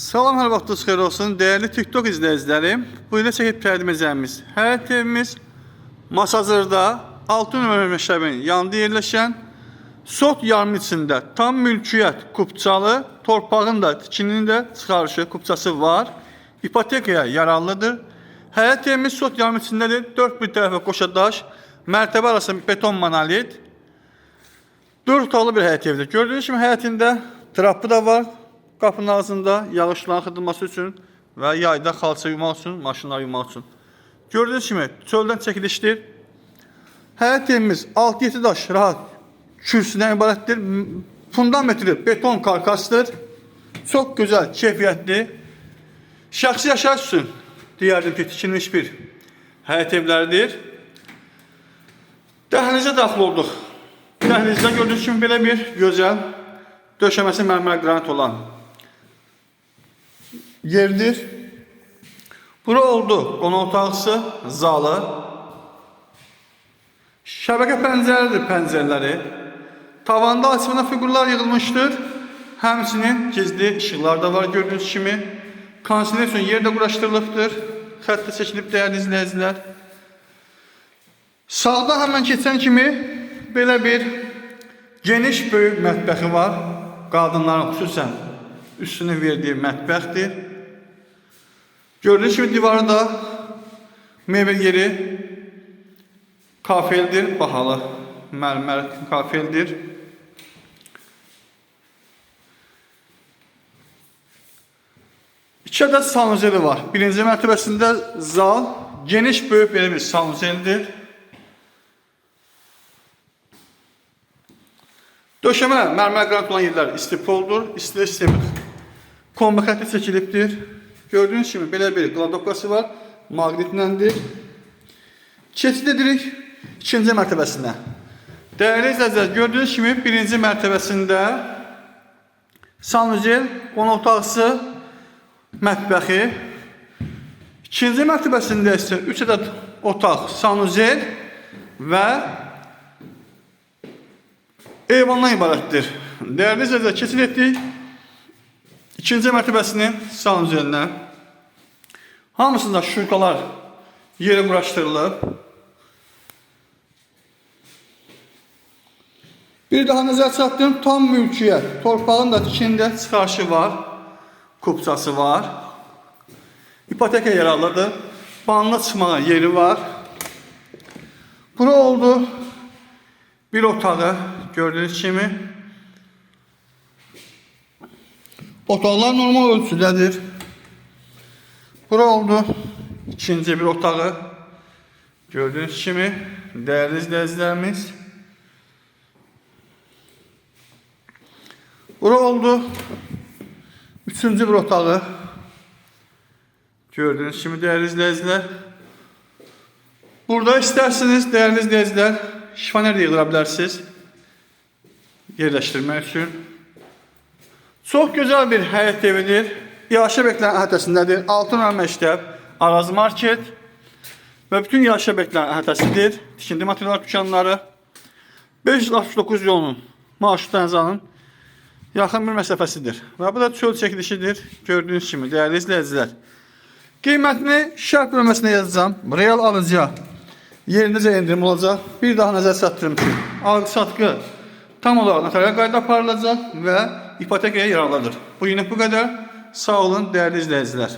Salam, hər vaxtınız xeyir olsun. Değerli TikTok izləyicilərim, bu ilə çəkib təqdim edəcəyimiz həyət evimiz Masazırda 6 nömrə məktəbinin yanında yerləşən sot yarımı içində tam mülkiyyət kupçalı, torpağın da tikinin də çıxarışı kupçası var. İpotekaya yararlıdır. Həyət evimiz sot yarımı içindədir. 4 bir tərəfə qoşadaş, mərtəbə arası beton monolit. 4 otaqlı bir həyət evidir. Gördüyünüz kimi həyətində trapı da var. Qapının ağzında yağışların xıdılması üçün və yayda xalça yumaq üçün, maşınlar yumaq üçün. Gördüyünüz kimi çöldən çəkilişdir. Həyət evimiz 6-7 daş rahat kürsüdən ibarətdir. Fundamentli beton karkasdır. Çox gözəl, keyfiyyətli. Şəxsi yaşayış üçün deyərdim ki, tikilmiş bir həyət evləridir. Dəhlizə daxil olduq. Dəhlizdə gördüyünüz kimi belə bir gözəl döşəməsi mərmər qranit olan yerdir. Bura oldu qonaq otaqlısı, zalı. Şəbəkə pəncərədir pəncərələri. Tavanda açmana figurlar yığılmışdır. Həmçinin gizli işıqlar da var gördüyünüz kimi. Kondisioner üçün yer də quraşdırılıbdır. Xəttə çəkilib dəyərli izləyicilər. Sağda həmən keçən kimi belə bir geniş böyük mətbəxi var. Qadınların xüsusən üstünü verdiyi mətbəxdir. Gördüyünüz kimi divarda mebel yeri kafeldir, bahalı mərmər kafeldir. İki adet sanuzeli var. Birinci mərtəbəsində zal, geniş böyük belə bir sanuzeldir. Döşəmə mərmər qranit olan yerlər istipoldur. İstilə sistemi kombi xətti çəkilibdir. Gördüyünüz kimi belə bir qladokası var. Maqnitləndir. Keçid edirik ikinci mərtəbəsinə. Dəyərli izləyicilər, gördüyünüz kimi birinci mərtəbəsində sanuzel, qonaq otaqlısı, mətbəxi. İkinci mərtəbəsində isə 3 ədəd otaq, sanuzel və eyvandan ibarətdir. Dəyərli izləyicilər, keçid etdik ikinci mərtəbəsinin sanuzelinə. Hamısında şurkalar yeri quraşdırılıb. Bir daha nəzər çatdım, tam mülkiyyət. Torpağın da tikində çıxarışı var. Kupçası var. İpoteka yararlıdır. Banla çıxmağa yeri var. Bura oldu bir otağı gördüğünüz kimi. Otaqlar normal ölçüdədir. Bura oldu ikinci bir otağı. Gördüğünüz kimi değerli izləyicilərimiz. Bura oldu üçüncü bir otağı. Gördüğünüz kimi değerli izləyicilər. Burada isterseniz değerli izləyicilər şifaner de yığıra bilərsiniz yerləşdirmək üçün. Çox gözəl bir həyət evidir. Yaşa beklenen əhatəsindədir. 6 nömrə məktəb, Araz Market və bütün yaşa beklenen əhatəsidir. Tikinti material dükkanları 569 yolunun marşrut dənizanın yaxın bir məsafəsidir. Və bu da çöl çəkilişidir. Gördüyünüz kimi değerli izləyicilər. Qiymətini şərh bölməsində yazacağım. Real alıcıya yerindəcə endirim olacaq. Bir daha nəzər çatdırım ki, alqı-satqı tam olaraq notarial qaydada aparılacaq və ipotekaya yararlıdır. Bu yine bu kadar. Sağ olun değerli izləyicilər.